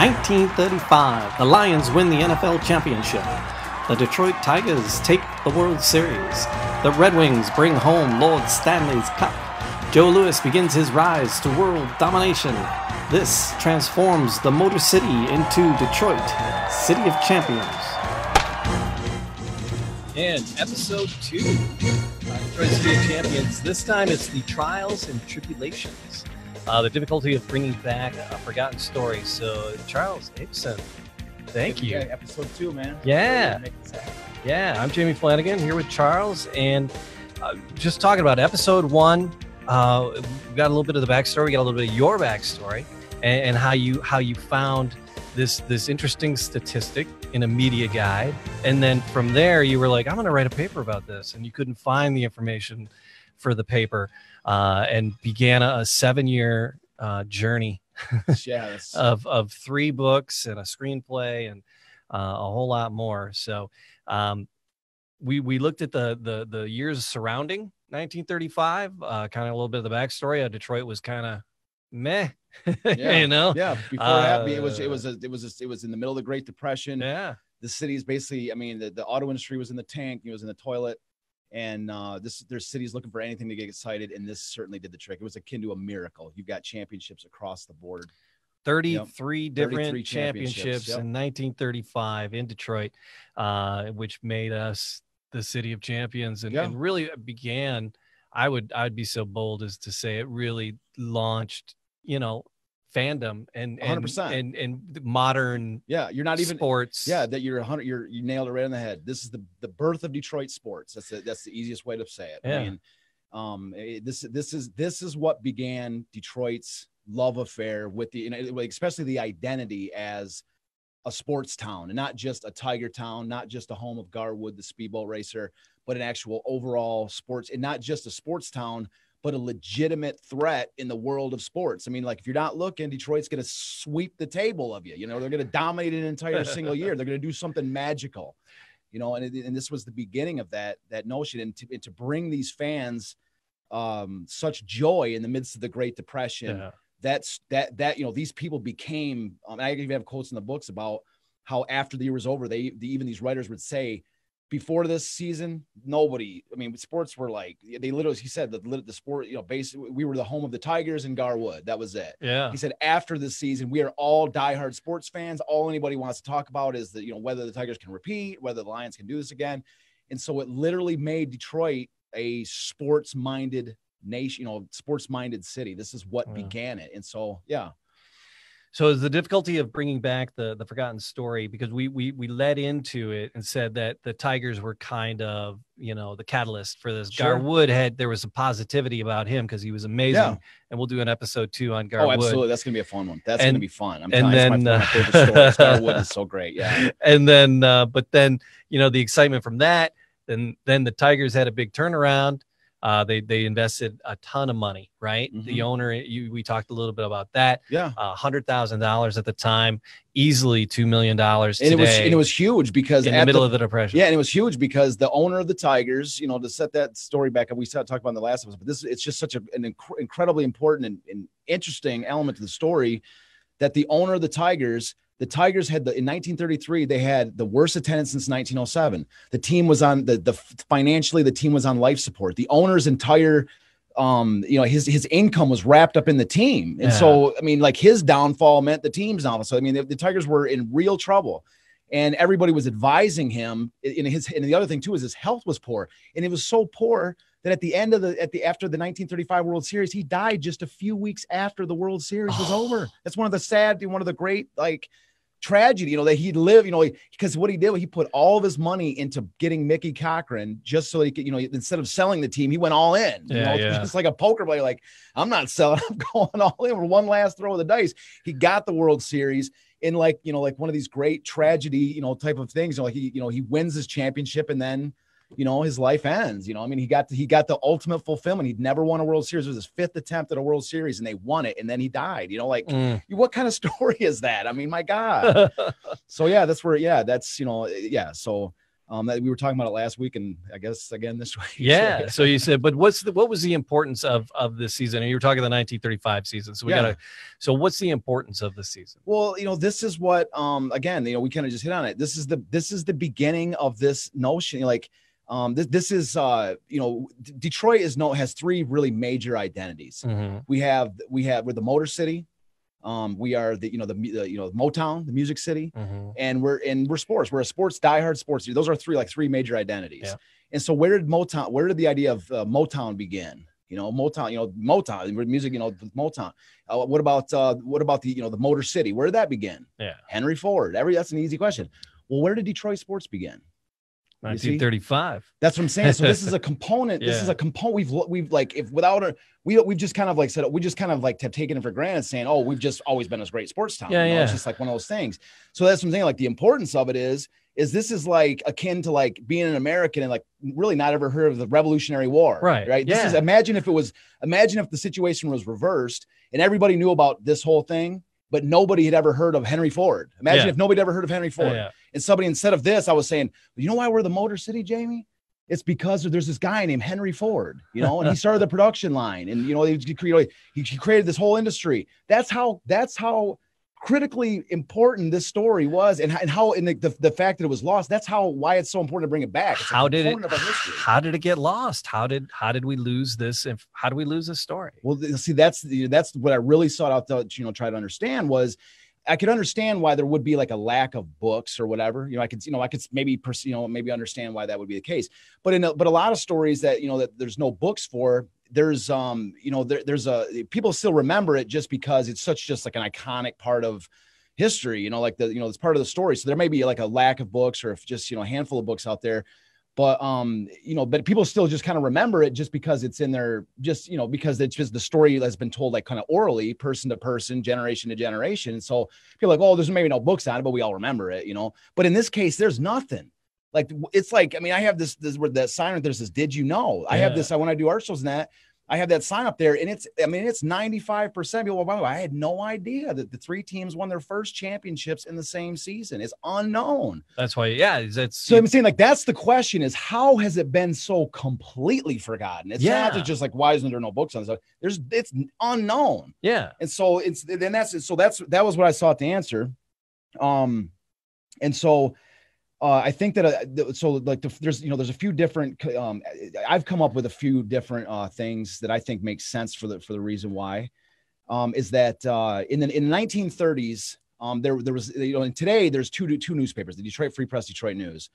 1935, the Lions win the NFL championship. The Detroit Tigers take the World Series. The Red Wings bring home Lord Stanley's Cup. Joe Louis begins his rise to world domination. This transforms the Motor City into Detroit, City of Champions. And episode 2, Detroit City of Champions. This time it's the trials and tribulations. The difficulty of bringing back a forgotten story. So, Charles Ibsen, thank you. Episode 2, man. Yeah. Yeah, I'm Jamie Flanagan here with Charles. And just talking about episode 1, we got a little bit of the backstory. We got a little bit of your backstory and how you found this interesting statistic in a media guide. And then from there, you were like, I'm going to write a paper about this. And you couldn't find the information for the paper. And began a 7-year journey of 3 books and a screenplay and a whole lot more. So we looked at the years surrounding 1935, kind of a little bit of the backstory. Detroit was kind of meh, you know. Yeah, before it happened, it was in the middle of the Great Depression. Yeah, the city's basically, I mean, the auto industry was in the tank, it was in the toilet. And there's cities looking for anything to get excited, and this certainly did the trick. It was akin to a miracle. You've got championships across the board. 33 different 33 championships in 1935 in Detroit, which made us the City of Champions, and really began. I'd be so bold as to say it really launched, fandom and 100% and modern you're not even sports that you nailed it right on the head. This is the birth of Detroit sports. That's the easiest way to say it. I mean, this is what began Detroit's love affair with the especially the identity as a sports town, and not just a Tiger town, not just a home of Garwood, the speedboat racer, but an actual overall sports, and not just a sports town, but a legitimate threat in the world of sports. I mean, like, if you're not looking, Detroit's going to sweep the table of you. They're going to dominate an entire single year. They're going to do something magical, and this was the beginning of that notion. And to bring these fans such joy in the midst of the Great Depression, these people became, I even have quotes in the books about how after the year was over, even these writers would say, before this season, sports were like, they literally, he said the sport, basically we were the home of the Tigers and Garwood. That was it. Yeah. He said, after this season, we are all diehard sports fans. All anybody wants to talk about is whether the Tigers can repeat, whether the Lions can do this again. And so it literally made Detroit a sports-minded nation, sports-minded city. This is what began it. And so, So is the difficulty of bringing back the forgotten story, because we led into it and said that the Tigers were kind of, the catalyst for this. Sure. Garwood there was a positivity about him because he was amazing. Yeah. And we'll do an episode 2 on Garwood. Oh, absolutely. That's going to be a fun one. That's going to be fun. I'm telling you, it's my favorite stories. Garwood is so great. Yeah. And then, but then, the excitement from that, then the Tigers had a big turnaround. They invested a ton of money, right? Mm-hmm. The owner, we talked a little bit about that. Yeah. $100,000 at the time, easily $2 million today. And it was huge because in the middle of the Depression. Yeah, and it was huge because the owner of the Tigers, to set that story back up, we talked about in the last episode, but it's just such an incredibly important and interesting element to the story that the owner of the Tigers had in 1933, they had the worst attendance since 1907. The team was on financially, the team was on life support. The owner's entire, his income was wrapped up in the team. And so, his downfall meant the team's downfall. So, the Tigers were in real trouble, and everybody was advising him and the other thing too, is his health was poor, and it was so poor that at the end of after the 1935 World Series, he died just a few weeks after the World Series was over. That's one of the great, tragedy, that he'd live, because what he did, he put all of his money into getting Mickey Cochran just so he could, instead of selling the team, he went all in. Just like a poker player, like, I'm not selling, I'm going all in with one last throw of the dice. He got the World Series in like one of these great tragedy, type of things. He wins his championship, and then his life ends. He got the ultimate fulfillment. He'd never won a World Series. It was his 5th attempt at a World Series, and they won it, and then he died. What kind of story is that? My God. So that's where, so That we were talking about it last week, and I guess again this week. Yeah. So you said, but what was the importance of this season? And you were talking the 1935 season. So so what's the importance of the season? Well, this is what, again, we kind of just hit on it. This is the beginning of this notion. This is, Detroit has three really major identities. Mm-hmm. We're the Motor City. We are the Motown, the Music City, mm-hmm. and we're sports. We're a diehard sports. Those are three major identities. Yeah. And so where did the idea of Motown begin? Motown music, Motown. What about the Motor City? Where did that begin? Yeah. Henry Ford. That's an easy question. Well, where did Detroit sports begin? 1935. That's what I'm saying. So this is a component. Yeah. This is a component. We've just kind of like said, we just kind of like have taken it for granted, saying, oh, we've just always been a great sports town. It's just like one of those things. So that's what I'm saying. Like the importance of it is this is like akin to like being an American and like really not ever heard of the Revolutionary War. Right. Right. This is, imagine if the situation was reversed and everybody knew about this whole thing, but nobody had ever hered of Henry Ford. Imagine if nobody had ever heard of Henry Ford. Yeah. And somebody, instead of this, I was saying, you know why we're the Motor City, Jamie? It's because there's this guy named Henry Ford, and he started the production line, and he created this whole industry. That's how critically important this story was, and how the fact that it was lost. That's why it's so important to bring it back. It's how did it get lost? How did we lose this? How do we lose this story? Well, see, that's what I really sought out to try to understand was. I could understand why there would be like a lack of books or whatever. I could maybe understand why that would be the case. But a lot of stories that that there's no books for, there's people still remember it just because it's just like an iconic part of history. It's part of the story. So there may be like a lack of books, or if just a handful of books out there. But but people still just kind of remember it just because it's in there, because it's just the story has been told like kind of orally, person to person, generation to generation. And so people are like, oh, there's maybe no books on it, but we all remember it, But in this case, there's nothing. Like it's like, I have this where that sign right there says, "Did you know?" I have this. When I do art shows and that. I have that sign up there, and it's 95% people. By the way, I had no idea that the three teams won their first championships in the same season. It's unknown. That's why, so I'm saying, like, that's the question: is how has it been so completely forgotten? It's not just like, why isn't there no books on this? It's unknown. Yeah, and so that was what I sought to answer. And so. I think that there's a few different. I've come up with a few different things that I think make sense for the reason why. Is that in the 1930s there was and today there's two newspapers, the Detroit Free Press, Detroit News.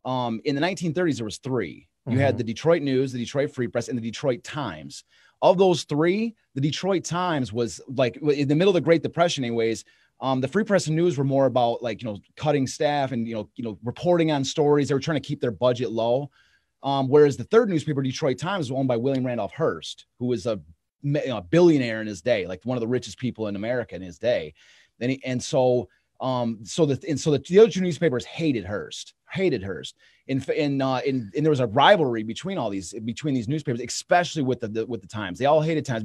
In the 1930s there was three. You had the Detroit News, the Detroit Free Press, and the Detroit Times. Of those three, the Detroit Times was like in the middle of the Great Depression, anyways. The Free Press and News were more about like, cutting staff and, reporting on stories. They were trying to keep their budget low. Whereas the third newspaper, Detroit Times, was owned by William Randolph Hearst, who was a billionaire in his day, like one of the richest people in America in his day. The other two newspapers hated Hearst. And there was a rivalry between these newspapers, especially with the Times. They all hated Times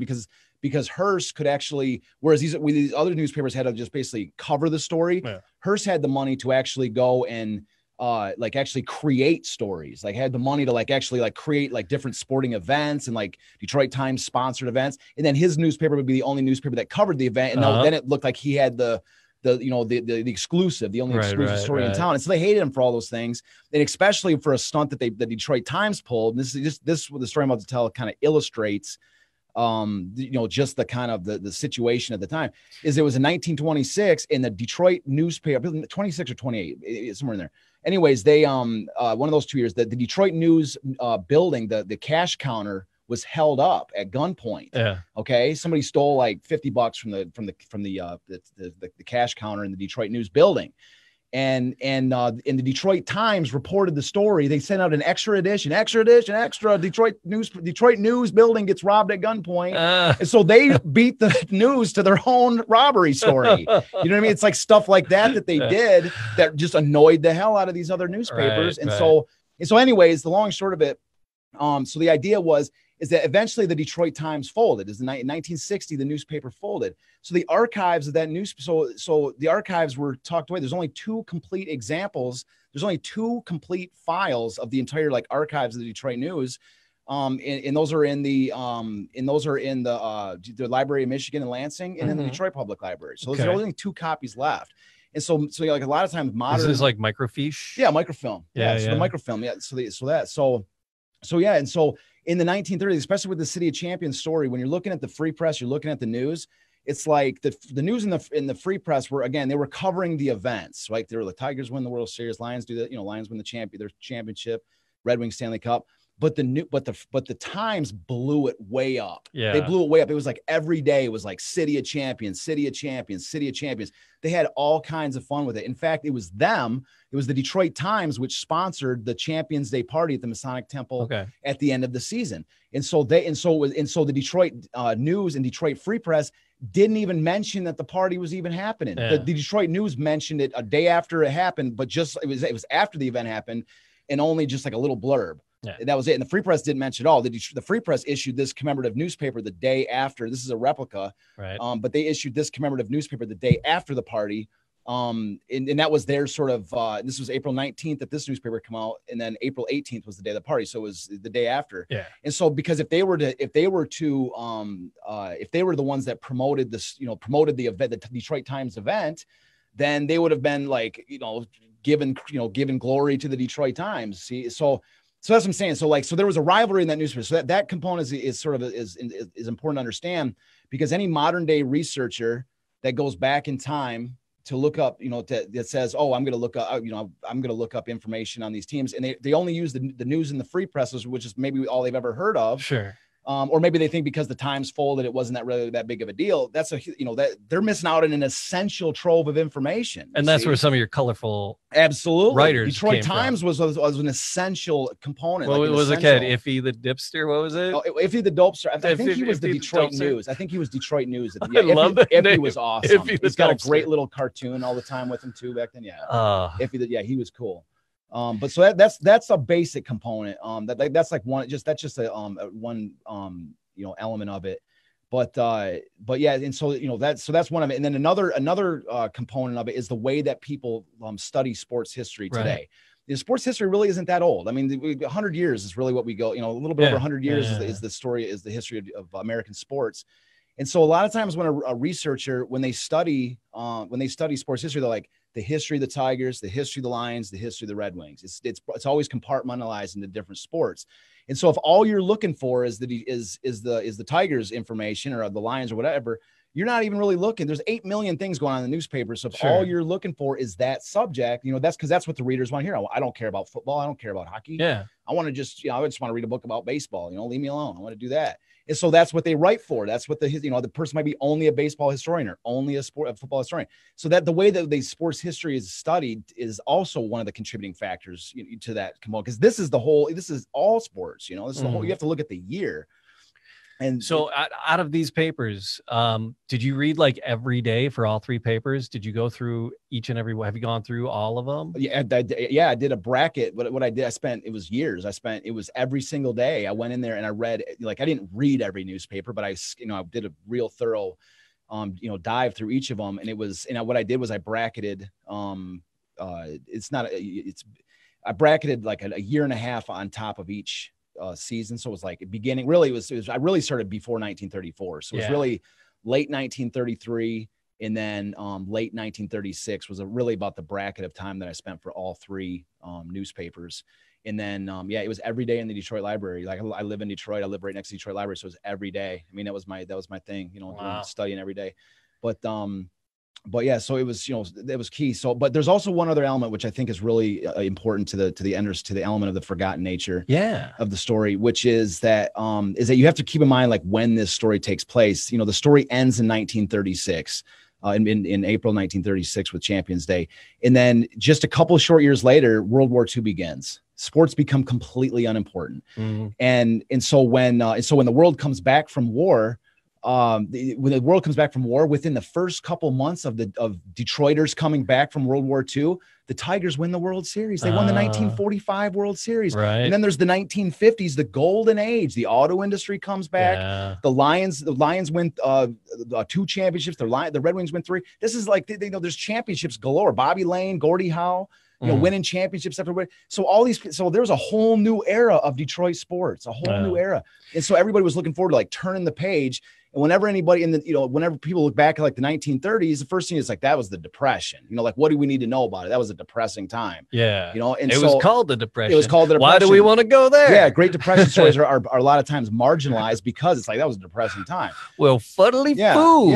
because Hearst could actually, whereas these other newspapers had to just basically cover the story. Yeah. Hearst had the money to actually go and actually create stories, like had the money to actually create different sporting events and Detroit Times sponsored events. And then his newspaper would be the only newspaper that covered the event. And then it looked like he had the exclusive, the only exclusive story in town. And so they hated him for all those things. And especially for a stunt that the Detroit Times pulled. And this what the story I'm about to tell kind of illustrates, just the kind of the situation at the time. Is it was in 1926 in the Detroit newspaper, 26 or 28, somewhere in there. Anyways, they one of those 2 years, the Detroit News building, the cash counter was held up at gunpoint. Yeah. Okay. Somebody stole like $50 from the cash counter in the Detroit News building. And the Detroit Times reported the story. They sent out an extra edition, Detroit News building gets robbed at gunpoint. And so they beat the news to their own robbery story. You know what I mean? It's like stuff like that they did that just annoyed the hell out of these other newspapers. So anyways, the long and short of it, so the idea was is that eventually the Detroit Times folded. In 1960, the newspaper folded. So the archives of that news, so the archives were tucked away. There's only 2 complete examples. There's only 2 complete files of the entire like archives of the Detroit News. And those are in the Library of Michigan in Lansing and in the Detroit Public Library. So there's only 2 copies left. And so like a lot of times modern. This is like microfiche. Yeah, microfilm. Yeah, so the microfilm. Yeah, so yeah, and so in the 1930s, especially with the City of Champions story, when you're looking at the Free Press, you're looking at the news. It's like the news in the Free Press were, again, they were covering the events. Right, they were the Tigers win the World Series, Lions do that. Lions win their championship, Red Wings Stanley Cup. But the Times blew it way up. Yeah, they blew it way up. It was like every day it was like City of Champions, City of Champions, City of Champions. They had all kinds of fun with it. In fact, it was the Detroit Times which sponsored the Champions Day party at the Masonic Temple at the end of the season. And so the Detroit News and Detroit Free Press didn't even mention that the party was even happening. The Detroit News mentioned it a day after it happened, but it was after the event happened, and only just like a little blurb. Yeah. That was it. And the Free Press didn't mention it all. The Free Press issued this commemorative newspaper the day after. This is a replica, right? But they issued this commemorative newspaper the day after the party. And that was their sort of, this was April 19th that this newspaper come out. And then April 18th was the day of the party. So it was the day after. Yeah. And so, because if they were the ones that promoted this, promoted the event, the Detroit Times event, then they would have been like, given glory to the Detroit Times. See, so that's what I'm saying. So there was a rivalry in that newspaper. So that component is important to understand, because any modern day researcher that goes back in time to look up, that says, oh, I'm going to look up, I'm going to look up information on these teams. And they only use the news and the Free Presses, which is maybe all they've ever heard of. Sure. Or maybe they think because the Times folded, it wasn't that big of a deal. That's that they're missing out on an essential trove of information. And that's where some of your colorful writers. Detroit came Times from. was an essential component. Well, it was a kid, Iffy the Dipster. What was it? Oh, Iffy the Dopester. I think he was the Detroit News. I think he was Detroit News. I love that. Iffy was awesome. He's got a great little cartoon all the time with him too back then. Yeah. He was cool. But so that's a basic component. That's like one, that's just a one element of it. But yeah, and so that's one of it. And then another component of it is the way that people study sports history today. Right. Sports history really isn't that old. I mean, 100 years is really what we go. A little bit over 100 years is the history of American sports. And so a lot of times when a researcher, when they study sports history, they're like, the history of the Tigers, the history of the Lions, the history of the Red Wings. It's always compartmentalized into different sports. And so if all you're looking for is the Tigers information or the Lions or whatever, you're not even really looking. There's 8 million things going on in the newspaper. So if all you're looking for is that subject, that's because that's what the readers want to hear. I don't care about football. I don't care about hockey. Yeah. I want to just, I just want to read a book about baseball. Leave me alone. I want to do that. And so that's what they write for. That's what the person might be only a baseball historian or only a football historian. So that the way that the sports history is studied is also one of the contributing factors to that component. Because this is all sports, this is the whole, you have to look at the year. And so out of these papers, did you read like every day for all 3 papers? Did you go through each and every one? Have you gone through all of them? Yeah, I did a bracket. What I did, it was years. It was every single day. I went in there and I read, I didn't read every newspaper, but I did a real thorough, dive through each of them. And what I did was I bracketed, I bracketed like a year and a half on top of each season. So it was like beginning, really I really started before 1934. So it was really late 1933 and then late 1936 was really about the bracket of time that I spent for all 3 newspapers. And then it was every day in the Detroit Library. Like I live in Detroit, I live right next to Detroit Library, so it was every day. I mean, that was my thing, studying every day. But yeah, so it was, that was key. So, but there's also one other element, which I think is really important to the element of the forgotten nature of the story, which is that you have to keep in mind, like when this story takes place, the story ends in 1936, in April, 1936 with Champions Day. And then just a couple of short years later, World War II begins. Sports become completely unimportant. Mm-hmm. And so when the world comes back from war, when the world comes back from war, within the first couple months of Detroiters coming back from World War II, the Tigers win the World Series. They won the 1945 World Series. Right. And then there's the 1950s, the golden age. The auto industry comes back. Yeah. The Lions win 2 championships. The Red Wings win 3. This is like, there's championships galore. Bobby Lane, Gordie Howe, winning championships everywhere. So there's a whole new era of Detroit sports, a whole new era. And so everybody was looking forward to like turning the page. And whenever anybody whenever people look back at like the 1930s, the first thing is like, that was the Depression. Like, what do we need to know about it? That was a depressing time. Yeah. And it was called the Depression. It was called the Depression. Why do we want to go there? Yeah. Great Depression stories are a lot of times marginalized because it's like, that was a depressing time. Well, fuddly foo.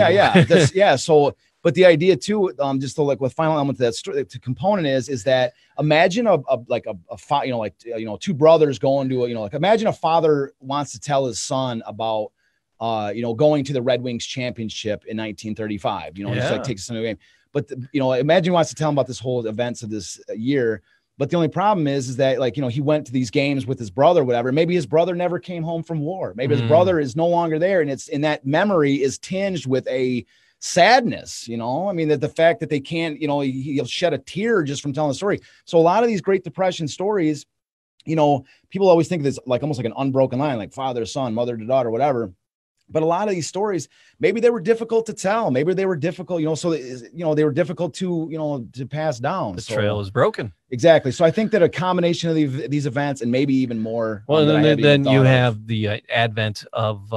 Yeah. So, but the idea too, just to like with final element to that story, the component is that imagine two brothers going to imagine a father wants to tell his son about going to the Red Wings championship in 1935, just like take us into a game. But imagine he wants to tell him about this whole events of this year. But the only problem is that he went to these games with his brother, whatever. Maybe his brother never came home from war. Maybe his brother is no longer there. And that memory is tinged with a sadness, I mean, that the fact that they can't, he'll shed a tear just from telling the story. So a lot of these Great Depression stories, people always think of this like almost like an unbroken line, like father to son, mother to daughter, whatever. But a lot of these stories, maybe they were difficult to tell. Maybe they were difficult, they were difficult to pass down. The trail is broken. Exactly. So I think that a combination of these events and maybe even more. Well, then you have the advent of,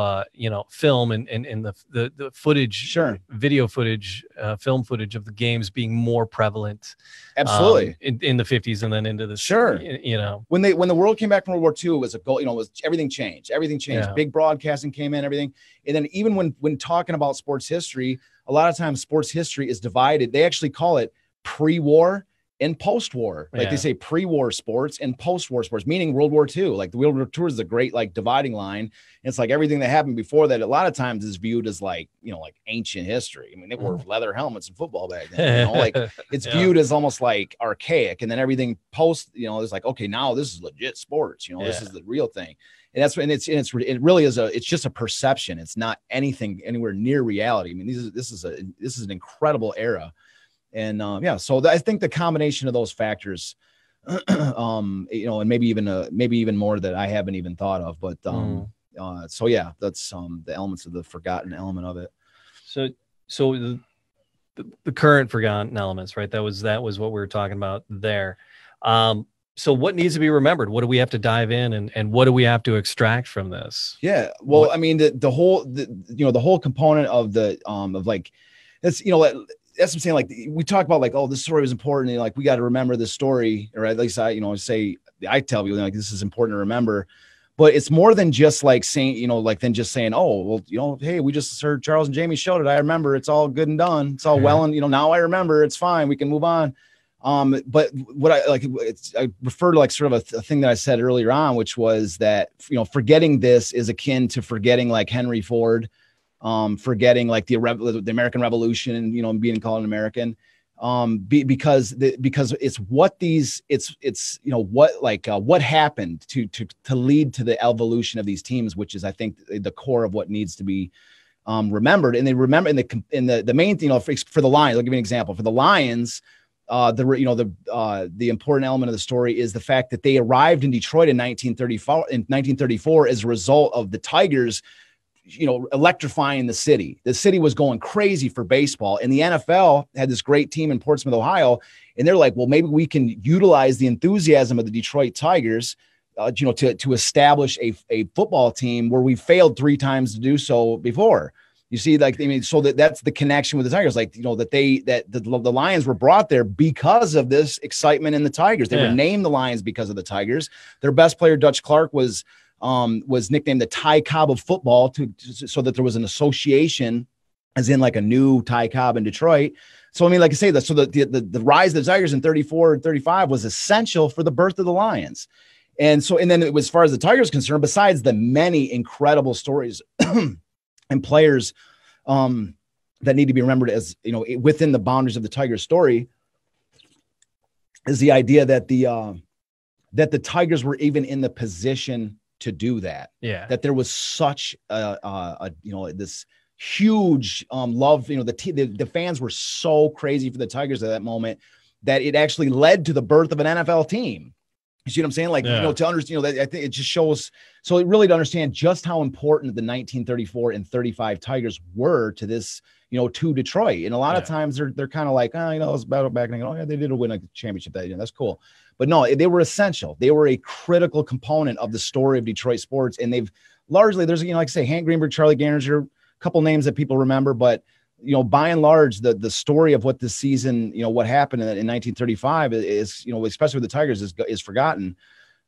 film and the footage, video footage, film footage of the games being more prevalent. Absolutely. In the 50s and then into the, when the world came back from World War II, it was a goal, everything changed. Yeah. Big broadcasting came in, everything. And then even when talking about sports history, a lot of times sports history is divided. They actually call it pre-war and post-war. Like they say pre-war sports and post-war sports, meaning World War II. Like the World War II is a great like dividing line. It's like everything that happened before that a lot of times is viewed as like, like ancient history. I mean, they wore leather helmets in football back then, like it's viewed as almost like archaic. And then everything post, it's like, okay, now this is legit sports, this is the real thing. And it really is it's just a perception. It's not anything anywhere near reality. I mean, this is an incredible era. And so I think the combination of those factors, and maybe even more that I haven't even thought of, but that's the elements of the forgotten element of it. So the current forgotten elements, right? That was what we were talking about there. So what needs to be remembered? What do we have to dive in and what do we have to extract from this? Yeah. Well, I mean, the whole component of that's what I'm saying. Like we talk about like, oh, this story was important. And like, we got to remember this story, or at least I tell people like, this is important to remember, but it's more than just like saying, than just saying, oh, well, hey, we just heard Charles and Jamie showed it. I remember it's all good and done. It's all well. And, now I remember it's fine. We can move on. But what I refer to like sort of a thing that I said earlier on, which was that, forgetting this is akin to forgetting like Henry Ford, forgetting like the American Revolution and, being called an American, because it's what happened to lead to the evolution of these teams, which is, I think, the core of what needs to be remembered. And they remember in the main thing, for the Lions, I'll give you an example. For the Lions, the important element of the story is the fact that they arrived in Detroit in 1934 as a result of the Tigers, electrifying the city. The city was going crazy for baseball, and the NFL had this great team in Portsmouth, Ohio. And they're like, well, maybe we can utilize the enthusiasm of the Detroit Tigers, to establish a football team where we failed 3 times to do so before. You see, so that's the connection with the Tigers, that the Lions were brought there because of this excitement in the Tigers. They were named the Lions because of the Tigers. Their best player, Dutch Clark, was nicknamed the Ty Cobb of football so that there was an association, as in like a new Ty Cobb in Detroit. So, I mean, like I say, so the rise of the Tigers in 34 and 35 was essential for the birth of the Lions. And then as far as the Tigers concerned, besides the many incredible stories and players that need to be remembered as, within the boundaries of the Tigers story, is the idea that the Tigers were even in the position to do that. Yeah. That there was such this huge love. The fans were so crazy for the Tigers at that moment that it actually led to the birth of an NFL team. You see what I'm saying? Like, to understand, that I think it just shows. So it really to understand just how important the 1934 and 35 Tigers were to this, to Detroit. And a lot of times they're kind of like, it's battle back and they did win a championship that year. That's cool. But no, they were essential. They were a critical component of the story of Detroit sports. And they've largely, there's, like I say, Hank Greenberg, Charlie Gehringer, a couple names that people remember, but by and large, the story of what this season, what happened in 1935 is, especially with the Tigers is forgotten.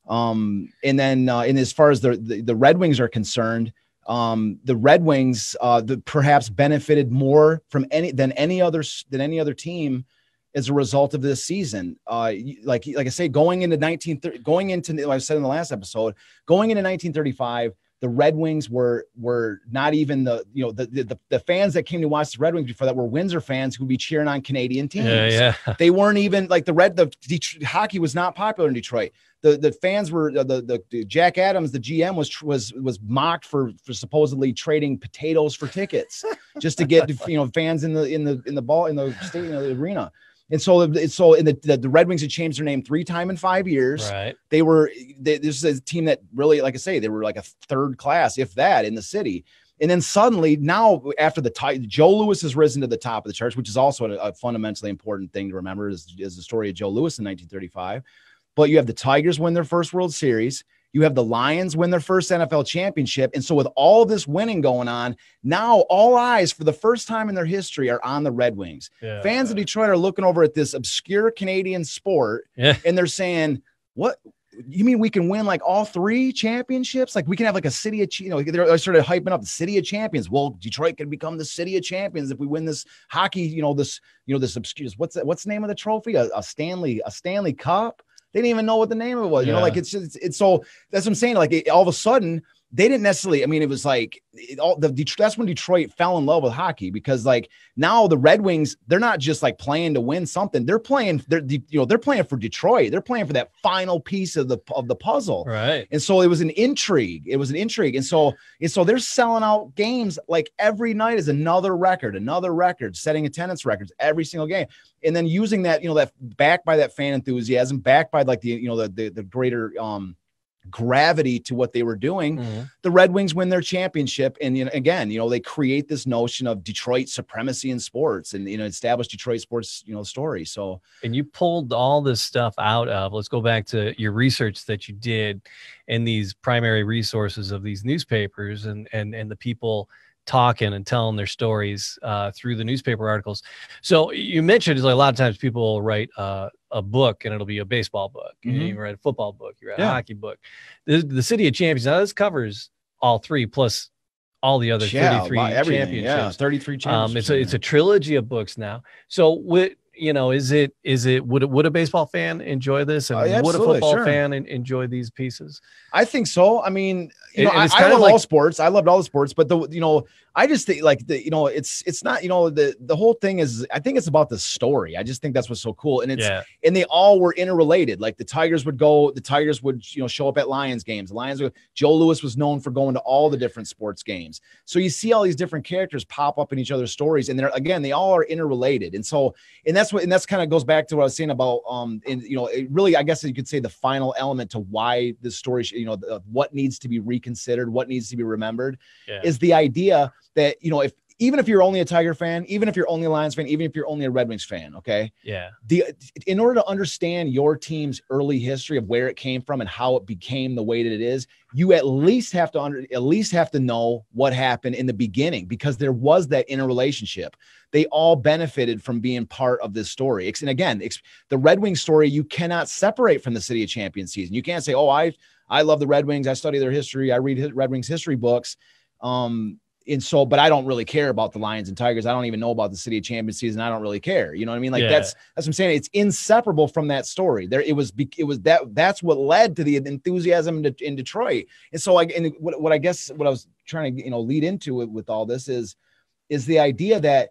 And then, and as far as the Red Wings are concerned, the Red Wings perhaps benefited more from any other team as a result of this season. Like I say, going into like I said in the last episode, going into 1935. The Red Wings were not even the fans that came to watch the Red Wings before that were Windsor fans who would be cheering on Canadian teams. Yeah. They weren't even like the hockey was not popular in Detroit. The fans were the Jack Adams, the GM was mocked for supposedly trading potatoes for tickets just to get fans in the stadium, the arena. And so the Red Wings had changed their name 3 times in 5 years. Right. This is a team that really, like I say, they were like a third class, if that, in the city. And then suddenly now after Joe Louis has risen to the top of the charts, which is also a fundamentally important thing to remember is the story of Joe Louis in 1935. But you have the Tigers win their first World Series. You have the Lions win their first NFL championship. And so with all this winning going on, now all eyes for the first time in their history are on the Red Wings. Yeah. Fans of Detroit are looking over at this obscure Canadian sport and they're saying, what? You mean we can win like all 3 championships? Like we can have like a city of, they're sort of hyping up the city of champions. Well, Detroit can become the city of champions if we win this hockey, this obscure, what's the name of the trophy? A Stanley Cup. They didn't even know what the name of it was. Like it's so that's what I'm saying. Like all of a sudden they didn't necessarily. I mean, it was like that's when Detroit fell in love with hockey because like now the Red Wings, they're not just like playing to win something. They're playing. They're playing for Detroit. They're playing for that final piece of the puzzle. Right. And so it was an intrigue. And so they're selling out games like every night is another record, setting attendance records every single game. And then using that, that backed by that fan enthusiasm, backed by like the greater gravity to what they were doing, the Red Wings win their championship. And again, they create this notion of Detroit supremacy in sports and establish Detroit sports story. So, and you pulled all this stuff out of, let's go back to your research that you did in these primary resources of these newspapers and the people talking and telling their stories through the newspaper articles. So you mentioned is like a lot of times people will write a book and it'll be a baseball book. You write a football book, you write a hockey book. The City of Champions, now this covers all 3 plus all the other 33 championships. Yeah, 33 championships. It's a trilogy of books now. So would a baseball fan enjoy this? And would a football fan enjoy these pieces? I think so. I mean, I love all sports. I loved all the sports, but I just think like it's not, the whole thing is, I think it's about the story. I just think that's what's so cool. And and they all were interrelated. Like the Tigers would show up at Lions games. Joe Louis was known for going to all the different sports games. So you see all these different characters pop up in each other's stories. And they all are interrelated. And that's kind of goes back to what I was saying about, it really, I guess you could say the final element to why this story, what needs to be reconsidered, what needs to be remembered is the idea that, even if you're only a Tiger fan, even if you're only a Lions fan, even if you're only a Red Wings fan, okay? Yeah. In order to understand your team's early history of where it came from and how it became the way that it is, you at least have to know what happened in the beginning, because there was that interrelationship. They all benefited from being part of this story. And again, the Red Wings story, you cannot separate from the City of Champions season. You can't say, oh, I love the Red Wings. I study their history. I read Red Wings history books. But I don't really care about the Lions and Tigers. I don't even know about the City of Champions season. I don't really care. You know what I mean? Like that's what I'm saying. It's inseparable from that story. That's what led to the enthusiasm in Detroit. And so what I was trying to, lead into it with all this is the idea that,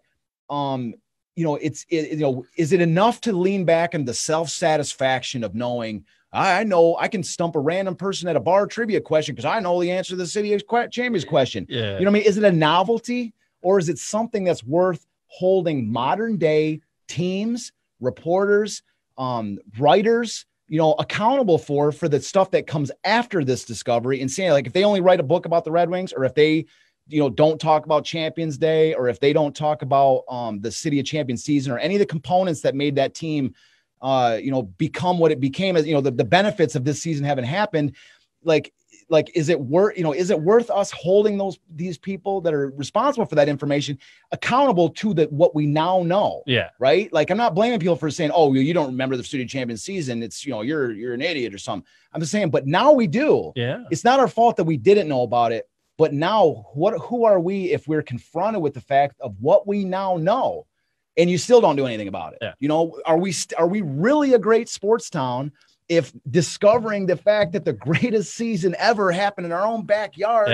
is it enough to lean back into the self-satisfaction of knowing, I know I can stump a random person at a bar trivia question because I know the answer to the City of Champions question. Yeah. You know what I mean? Is it a novelty, or is it something that's worth holding modern day teams, reporters, writers, accountable for the stuff that comes after this discovery, and saying, like, if they only write a book about the Red Wings, or if they, don't talk about Champions Day, or if they don't talk about the City of Champions season, or any of the components that made that team, become what it became, as, the benefits of this season haven't happened. Like, is it worth us holding these people that are responsible for that information accountable to what we now know? Yeah. Right. Like, I'm not blaming people for saying, oh, you don't remember the City Champions season. It's, you're an idiot or something. I'm just saying, but now we do. Yeah. It's not our fault that we didn't know about it. But now who are we if we're confronted with the fact of what we now know, and you still don't do anything about it? Yeah. Are we really a great sports town if discovering the fact that the greatest season ever happened in our own backyard,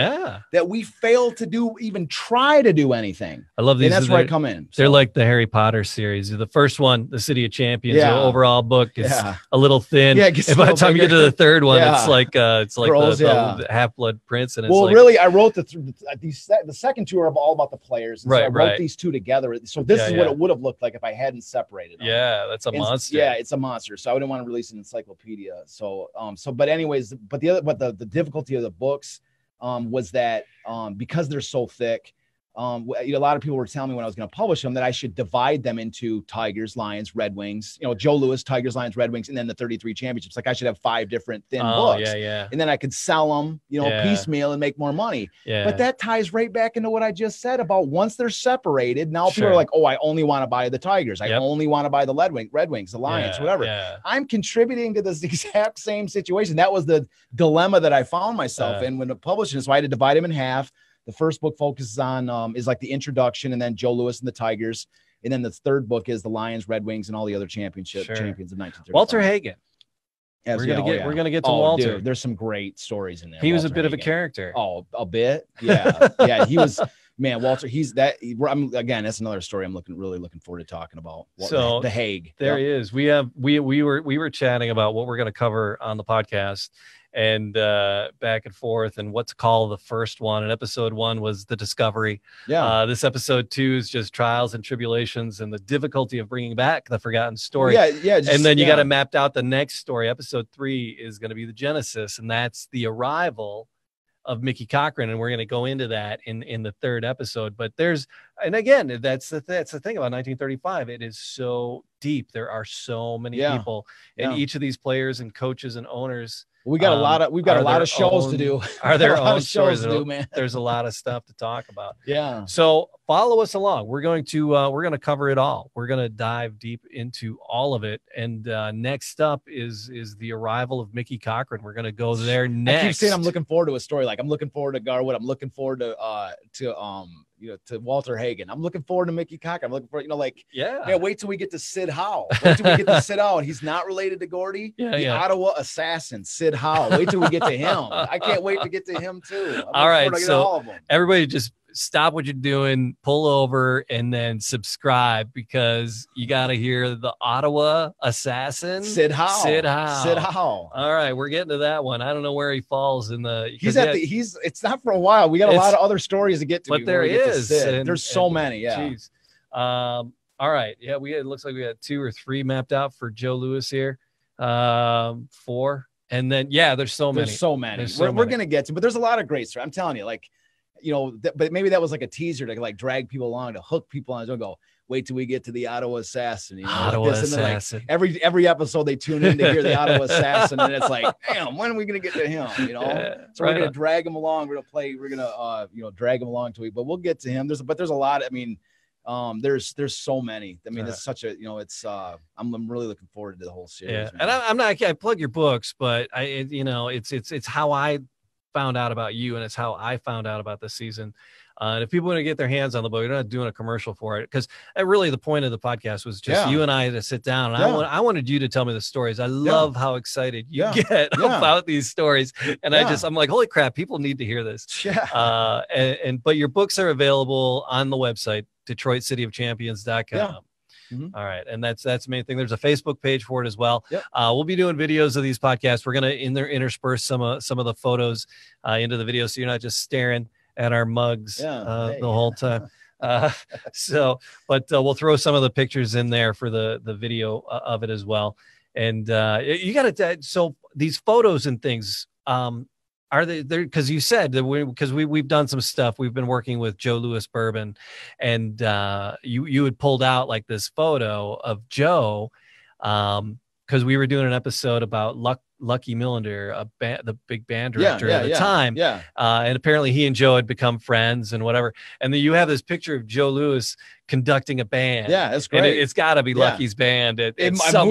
that we failed to even try to do anything? I love these. And that's where I come in. They're like the Harry Potter series. The first one, the City of Champions, the overall book is a little thin. Yeah, and by the time you get to the third one, it's like the Half-Blood Prince. And it's really, I wrote the second two are all about the players. And so I wrote these two together. So this is what it would have looked like if I hadn't separated them. Yeah, that's a monster. Yeah, it's a monster. So I didn't want to release an encyclopedia. But anyways, the difficulty of the books was that because they're so thick, a lot of people were telling me when I was going to publish them that I should divide them into Tigers, Lions, Red Wings, Joe Louis, Tigers, Lions, Red Wings, and then the 33 championships. Like, I should have 5 different thin books. And then I could sell them, piecemeal and make more money. But that ties right back into what I just said about once they're separated. Now people are like, oh, I only want to buy the Tigers. I only want to buy the Red Wings, the Lions, whatever. I'm contributing to this exact same situation. That was the dilemma that I found myself in when publishing. So I had to divide them in half. The first book focuses on is like the introduction, and then Joe Louis and the Tigers, and then the third book is the Lions, Red Wings, and all the other champions of 1935. Walter Hagen. We're gonna get to Walter. Dude, there's some great stories in there. He was a bit of a character. Oh, a bit, yeah. He was, man. Walter. That's another story. I'm really looking forward to talking about. So the Hague. There he is. We were chatting about what we're going to cover on the podcast, and back and forth, and what to call the first one. And episode 1 was the discovery. This episode 2 is just trials and tribulations and the difficulty of bringing back the forgotten story. And then you got to map out the next story. Episode 3 is going to be the genesis, and that's the arrival of Mickey Cochran, and we're going to go into that in the third episode. But and again, that's the thing about 1935. It is so deep. There are so many people, and each of these players and coaches and owners. We've got a lot of shows to do. Are there own shows to do, man? There's a lot of stuff to talk about. Yeah. So follow us along. We're going to cover it all. We're going to dive deep into all of it. And next up is the arrival of Mickey Cochran. We're going to go there next. I keep saying I'm looking forward to a story. Like, I'm looking forward to Garwood. I'm looking forward to Walter Hagen. I'm looking forward to Mickey Cochran. I'm looking forward, man, wait till we get to Sid Howe. Wait till we get to Sid Howe. He's not related to Gordy. The Ottawa assassin, Sid Howe. Wait till we get to him. I can't wait to get to him too. All right. So everybody just stop what you're doing, pull over, and then subscribe, because you got to hear the Ottawa assassin, Sid Howe. All right. We're getting to that one. I don't know where he falls in the, it's not for a while. We got a lot of other stories to get to. But there is. There's so many. Yeah. Geez. All right. Yeah. It looks like we got 2 or 3 mapped out for Joe Louis here. 4. And then, there's so many. We're going to get to, but there's a lot of great stories. I'm telling you, like, but maybe that was like a teaser to like drag people along, to hook people on. Don't go, wait till we get to the Ottawa assassin. Ottawa assassin. Like every episode they tune in to hear the Ottawa assassin, and it's like, damn, when are we going to get to him? So we're going to drag him along. We're going to drag him along but we'll get to him. There's a lot. I mean, there's so many. I mean, it's such a, I'm really looking forward to the whole series. Yeah. And I plug your books, but it's how I found out about you, and it's how I found out about the season. And if people want to get their hands on the book, you're not doing a commercial for it, because really the point of the podcast was just you and I to sit down. And I wanted you to tell me the stories. I love how excited you get about these stories. And I'm like, holy crap, people need to hear this. But your books are available on the website, DetroitCityOfChampions.com. All right. And that's the main thing. There's a Facebook page for it as well. We'll be doing videos of these podcasts. We're going to intersperse some of the photos into the video, so you're not just staring at our mugs the whole time. But we'll throw some of the pictures in there for the video of it as well. And you got to, so these photos and things, are they there? Because you said that we've done some stuff. We've been working with Joe Louis Bourbon, and you had pulled out like this photo of Joe, because we were doing an episode about Lucky Millinder, the big band director at the time. Yeah. And apparently he and Joe had become friends and whatever. And then you have this picture of Joe Louis conducting a band. Yeah, that's great. And it's got to be Lucky's band. Who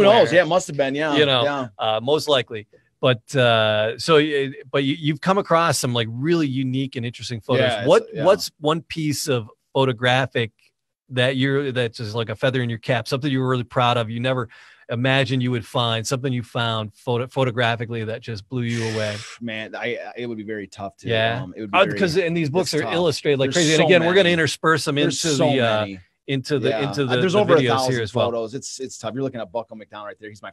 knows? Yeah, it must have been. Yeah. You know, most likely. But you've come across some like really unique and interesting photos. What's one piece of photographic that's just like a feather in your cap, something you were really proud of, you never imagined you would find, something you found photographically that just blew you away? Man, it would be very tough to. Yeah, it would be because and these books are tough. illustrated like crazy. And again, we're going to intersperse them into the there's the over videos 1,000 here as well. photos. It's tough. You're looking at Bucko McDonald right there. He's my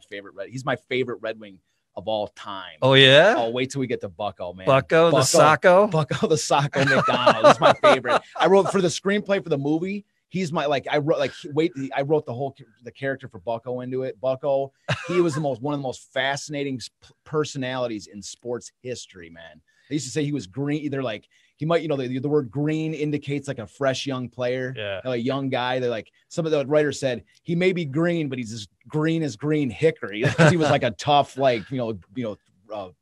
favorite Red Wing of all time. Oh yeah. Oh, wait till we get to Bucko, man. Bucko the Sacco McDonald. He's my favorite. I wrote for the screenplay for the movie. He's my I wrote the character for Bucko into it. Bucko, he was one of the most fascinating personalities in sports history, man. They used to say he was green. Either like he might, the word green indicates like a fresh young player, a young guy. They're like, some of the writers said he may be green, but he's as green as green hickory, because he was like a tough,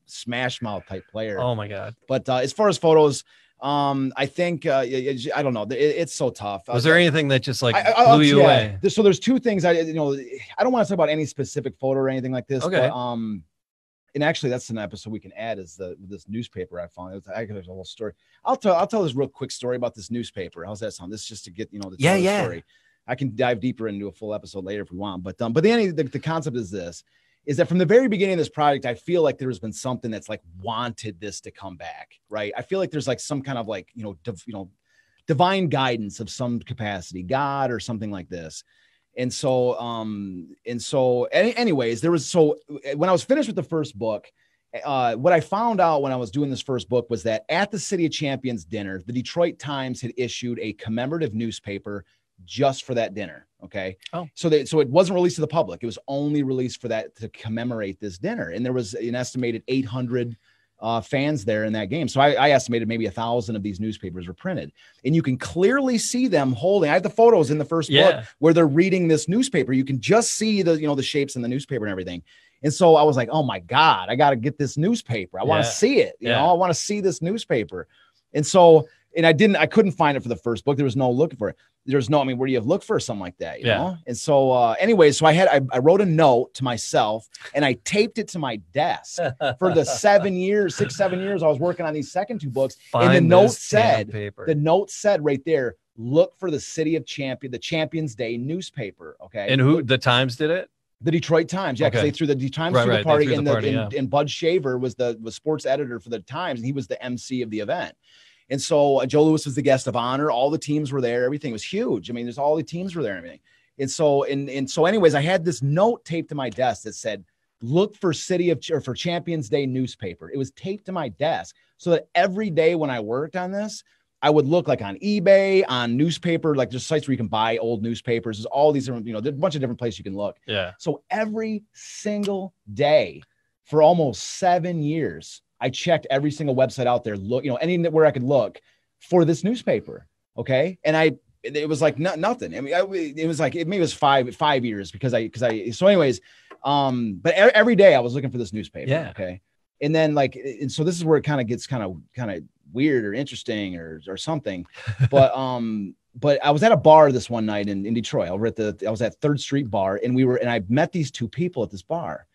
smash mouth type player. Oh my God. But as far as photos, I think I don't know. It's so tough. Was there anything that just blew you away? So there's two things. I don't want to talk about any specific photo or anything like this. Okay. But, and actually, that's an episode we can add is this newspaper I found. There's a whole story. I'll tell this real quick story about this newspaper. How's that sound? This is just to get the story. I can dive deeper into a full episode later if we want. But the concept is this. Is that from the very beginning of this project, I feel like there's been something that's like wanted this to come back, right? I feel like there's like some kind of divine guidance of some capacity, God or something like this. And so anyways, when I was finished with the first book, what I found out when I was doing this first book was that at the City of Champions dinner, the Detroit Times had issued a commemorative newspaper just for that dinner. Okay. Oh. So it wasn't released to the public. It was only released for that, to commemorate this dinner. And there was an estimated 800 fans there in that game. So I estimated maybe 1,000 of these newspapers were printed, and you can clearly see them holding. I have the photos in the first book where they're reading this newspaper. You can just see the shapes in the newspaper and everything. And so I was like, oh my God, I got to get this newspaper. I want to see it. I want to see this newspaper. And so, I couldn't find it for the first book. There was no looking for it. There's no, where do you look for something like that? You know? And so, anyways, so I wrote a note to myself and I taped it to my desk for the 7 years I was working on these second two books. And the note said right there, look for the City of Champion, the Champions Day newspaper. Okay. And who, the Times did it? The Detroit Times. Yeah. Cause they threw the Times through the party, and Bud Shaver was the sports editor for the Times. And he was the MC of the event. And so Joe Louis was the guest of honor. All the teams were there. Everything was huge. There's all the teams were there and everything. And so anyways, I had this note taped to my desk that said, look for for Champions Day newspaper. It was taped to my desk so that every day when I worked on this, I would look like on eBay, on newspaper, like there's sites where you can buy old newspapers. There's all these different, there's a bunch of different places you can look. Yeah. So every single day for almost 7 years, I checked every single website out there, anywhere I could look for this newspaper. Okay. And it was like nothing. It was like, maybe it was 5 years so anyways, but every day I was looking for this newspaper. Yeah. Okay. And then and so this is where it kind of gets kind of weird or interesting or something. But I was at a bar this one night in Detroit. I was at 3rd Street Bar, and I met these two people at this bar.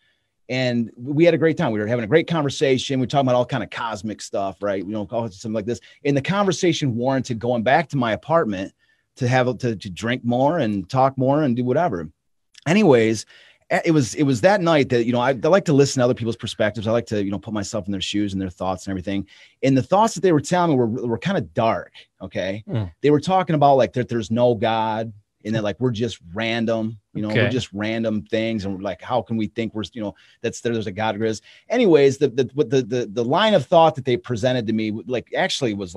And we had a great time. We were having a great conversation. We were talking about all kind of cosmic stuff, right? Something like this. And the conversation warranted going back to my apartment to drink more and talk more and do whatever. Anyways, it was that night that, I like to listen to other people's perspectives. I like to, put myself in their shoes and their thoughts and everything. And the thoughts that they were telling me were kind of dark. Okay. They were talking about that there's no God, and then we're just random, we're just random things. And we're how can we think we're, there's a God. Anyways, the line of thought that they presented to me, actually was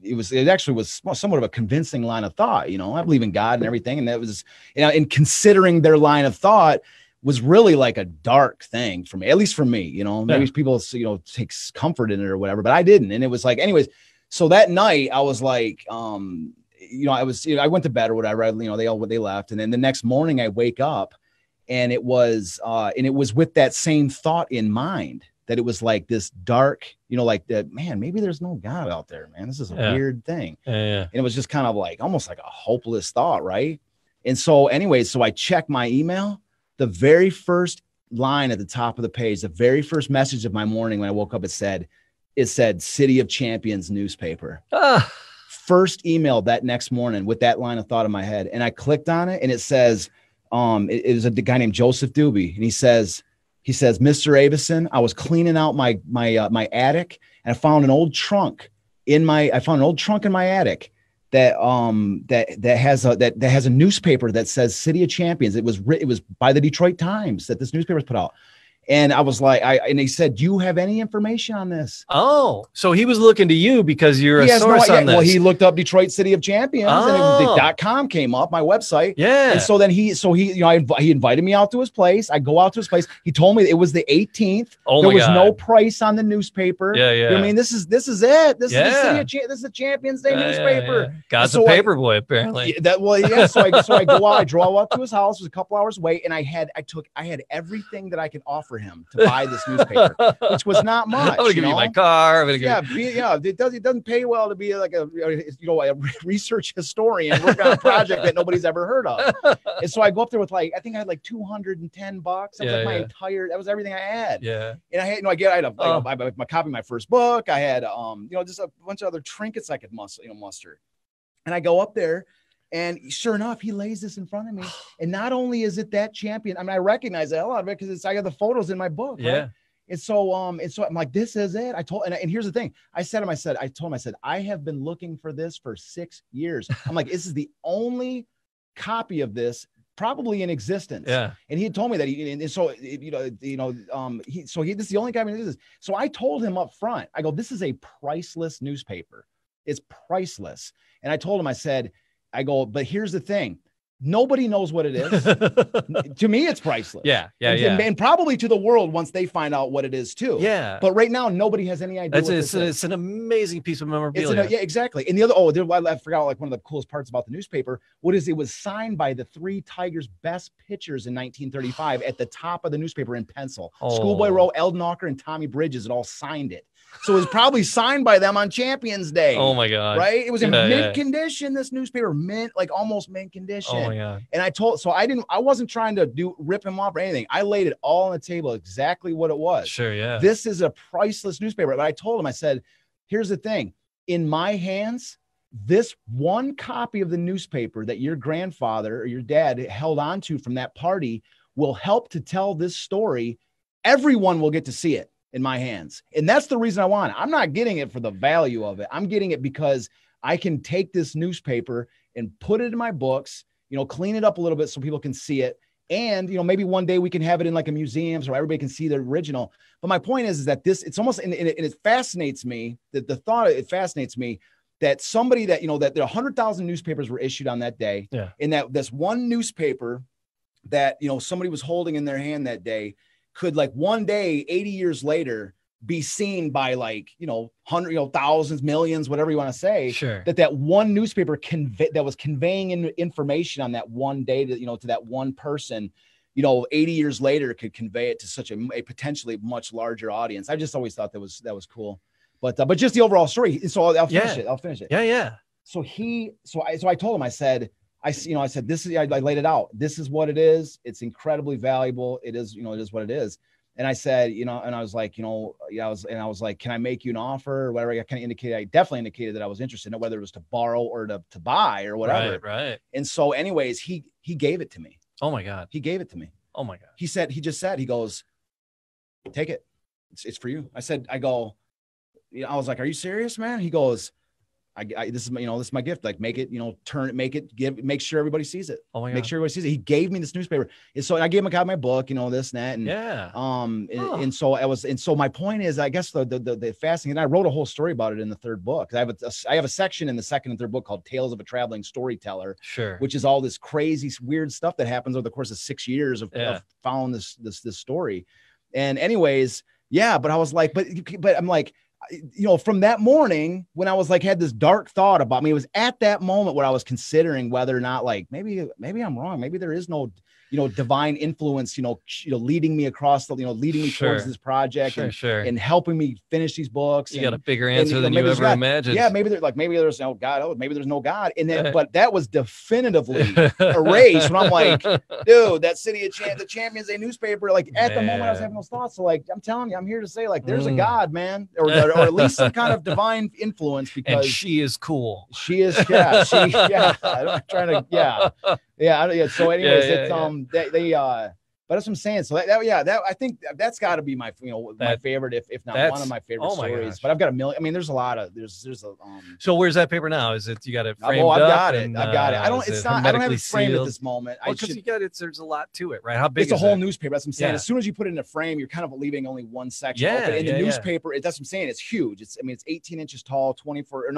it actually was somewhat of a convincing line of thought. I believe in God and everything. And that was, in considering their line of thought was really like a dark thing for me, at least for me, maybe people, takes comfort in it or whatever, but I didn't. And it was like, anyways, so that night I was like, I went to bed or whatever, they left. And then the next morning I wake up and it was with that same thought in mind, that it was like this dark, like that, man, maybe there's no God out there, man. This is a weird thing. And it was just kind of like, almost like a hopeless thought. Right. And so anyways, so I checked my email. The very first line at the top of the page, the very first message of my morning when I woke up, it said City of Champions newspaper. First email that next morning with that line of thought in my head. And I clicked on it and it says, it was a guy named Joseph Doobie. And he says, Mr. Avison, I was cleaning out my attic and I found an old trunk in my attic that has a newspaper that says City of Champions. It was by the Detroit Times that this newspaper was put out. And I was like, and he said, do you have any information on this? Oh, so he was looking to you because you're a source on this. Well, he looked up Detroit City of Champions and .com came up, my website. Yeah. And so then he invited me out to his place. I go out to his place. He told me it was the 18th. There was no price on the newspaper. Yeah. You know what I mean, this is it. This is the this is the Champions Day newspaper. Yeah. God's a paper boy, apparently. So I go out, I drove up to his house. It was a couple hours away. And I had everything that I could offer him to buy this newspaper, which was not much. I'm gonna give you my car. It doesn't pay well to be like a research historian working on a project that nobody's ever heard of. And so I go up there with I think I had like $210. That was everything I had. Yeah. And I had, I had my copy of my first book. I had, just a bunch of other trinkets I could muster. And I go up there. And sure enough, he lays this in front of me. And not only is it that champion, I mean, I recognize the hell out of it because I got the photos in my book. Yeah. Right? And so I'm like, this is it. And here's the thing. I told him, I have been looking for this for 6 years. I'm like, this is the only copy of this probably in existence. Yeah. And he had told me that this is the only copy of this. So I told him up front, I go, this is a priceless newspaper. It's priceless. And I told him, I go, but here's the thing. Nobody knows what it is. To me, it's priceless. Yeah. And probably to the world once they find out what it is too. Yeah. But right now, nobody has any idea. It's an amazing piece of memorabilia. Yeah, exactly. And the other, I forgot like one of the coolest parts about the newspaper. It was signed by the 3 Tigers' best pitchers in 1935 at the top of the newspaper in pencil. Schoolboy Rowe, Eldon Walker, and Tommy Bridges had all signed it. So it was probably signed by them on Champions Day. Oh my God. Right? It was in mint condition, this newspaper, almost mint condition. Oh my God. And I wasn't trying to rip him off or anything. I laid it all on the table, exactly what it was. Sure, yeah. This is a priceless newspaper. But I told him, I said, here's the thing. In my hands, this one copy of the newspaper that your grandfather or your dad held on to from that party will help to tell this story. Everyone will get to see it in my hands. And that's the reason I want it. I'm not getting it for the value of it. I'm getting it because I can take this newspaper and put it in my books, clean it up a little bit so people can see it. And, maybe one day we can have it in like a museum so everybody can see the original. But my point is that it's almost, and it fascinates me that it fascinates me that somebody that, that there 100,000 newspapers were issued on that day. Yeah. And that this one newspaper that, somebody was holding in their hand that day could like one day, 80 years later, be seen by thousands, millions, whatever you want to say. Sure. That one newspaper that was conveying information on that one day to that one person, 80 years later could convey it to such a potentially much larger audience. I just always thought that was cool. But just the overall story. So I'll finish it. Yeah. So I told him, I said, this is, I laid it out. This is what it is. It's incredibly valuable. It is, it is what it is. And I said, and I was like, I was like, can I make you an offer or whatever? I definitely indicated that I was interested in whether it was to borrow or to buy or whatever. Right. And so anyways, he gave it to me. Oh my God. He gave it to me. Oh my God. He goes, take it. It's for you. I was like, are you serious, man? He goes, this is my gift. Like make it, make sure everybody sees it. Oh my God. Make sure everybody sees it. He gave me this newspaper. And so I gave him a copy of my book, this and that. And and so my point is, I guess the fascinating, and I wrote a whole story about it in the third book. I have a section in the second and third book called Tales of a Traveling Storyteller, which is all this crazy, weird stuff that happens over the course of 6 years of following this story. And anyways, but I was like, but I'm like, from that morning when I was like, had this dark thought about me, it was at that moment where I was considering whether or not, like, maybe I'm wrong. Maybe there is no, divine influence, leading me across the, leading me towards this project and helping me finish these books. You got a bigger answer than you ever imagined. Yeah. Maybe there's no God. Oh, maybe there's no God. And then, but that was definitively erased when I'm like, dude, that the Champions Day newspaper, like at the moment I was having those thoughts. So like, I'm telling you, I'm here to say like, there's a God, man, or at least some kind of divine influence, because she is cool. She is. Yeah. I'm trying to, yeah. So anyways, but that's what I'm saying. So that I think that's got to be my, my favorite, if not one of my favorite stories. But I've got a million. I mean, there's a lot of So where's that paper now? Is it, you got it framed I've up? got it. I don't have it framed at this moment. Because you got it. There's a lot to it, right? How big? It's a whole newspaper. That's what I'm saying. As soon as you put it in a frame, you're kind of leaving only one section open. In the newspaper, that's what I'm saying. It's huge. It's 18 inches tall, 24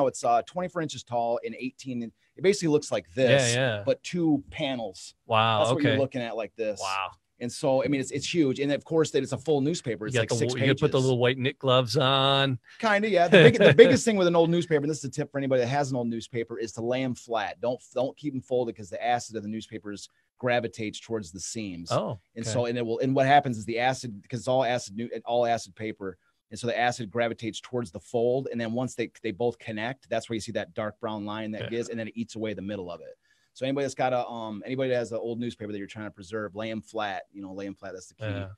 inches tall and 18. It basically looks like this, but 2 panels. Wow. That's what you're looking at, like this. Wow. And so, I mean, it's huge. And of course, that it's a full newspaper. It's like 6 pages. You got to put the little white knit gloves on. Kind of, yeah. The biggest thing with an old newspaper, and this is a tip for anybody that has an old newspaper, is to lay them flat. Don't keep them folded, because the acid of the newspapers gravitates towards the seams. And what happens is the acid, because it's all acid paper. And so the acid gravitates towards the fold. And then once they both connect, that's where you see that dark brown line that gives, and then it eats away the middle of it. So anybody that's got anybody that has an old newspaper that you're trying to preserve, lay them flat, lay them flat. That's the key. Yeah.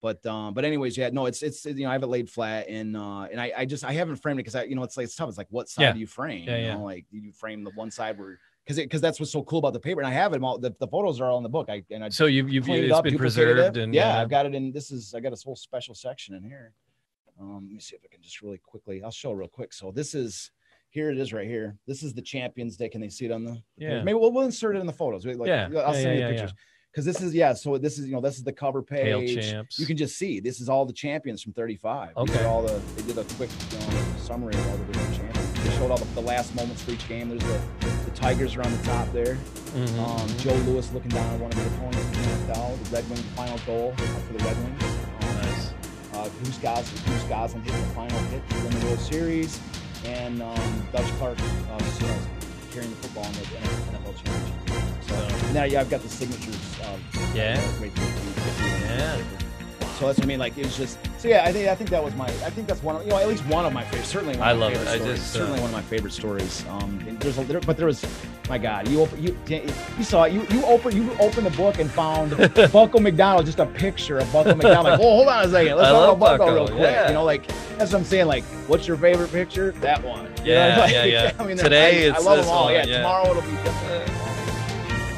But anyways, it's I have it laid flat, and I haven't framed it because it's tough. It's like, what side do you frame? Like, you frame the one side where, because that's what's so cool about the paper, and I have it all. The photos are all in the book. So it's been preserved, and I've got it in. I got a whole special section in here. Let me see if I can just really quickly. I'll show real quick. So here it is right here. This is the Champions Day. Can they see it on the? Yeah. Maybe we'll insert it in the photos. I'll send you pictures. Because this is So this is the cover page. Champs. You can just see this is all the champions from 35. Okay. They did a quick summary of all the different champions. They showed all the last moments for each game. There's the Tigers are on the top there. Mm-hmm. Joe Louis looking down at one of the opponents. The Red Wings final goal for the Red Wings. Nice. Goose Goslin hitting the final hit to win the World Series, and Dutch Clark carrying the football in the NFL championship. So now I've got the signatures. So that's what I mean. Like, it was just. So I think that was I think that's one of at least one of my favorites. Certainly one of my favorite stories. Certainly one of my favorite stories. But there was. My God, you saw it. You opened the book and found Buckle McDonald, just a picture of Buckle McDonald. Like, oh, hold on a second, let's talk about Buckle real quick. Yeah. Like, that's what I'm saying. Like, what's your favorite picture? That one. Yeah. I mean, today I love them all. Tomorrow it'll be different.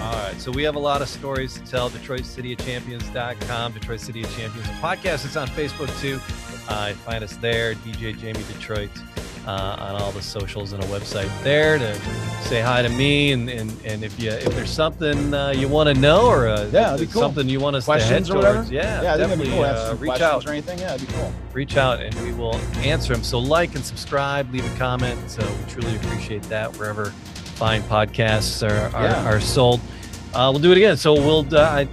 All right, so we have a lot of stories to tell. DetroitCityOfChampions.com, Detroit City of Champions, the podcast. It's on Facebook too. Find us there, DJ Jamie Detroit, on all the socials, and a website there to say hi to me. And if there's something you want to know, or that'd be cool. Something you want us questions to head or whatever, towards, definitely cool. Reach out or anything. Yeah, that'd be cool. Reach out and we will answer them. So like and subscribe, leave a comment. So we truly appreciate that wherever fine podcasts are sold. We'll do it again. So we'll dive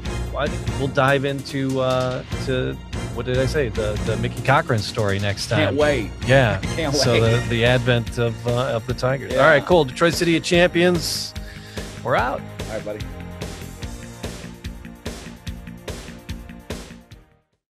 into to what did I say? The Mickey Cochran story next time. Can't wait. Yeah. Can't wait. So the advent of the Tigers. Yeah. All right, cool. Detroit City of Champions. We're out. All right, buddy.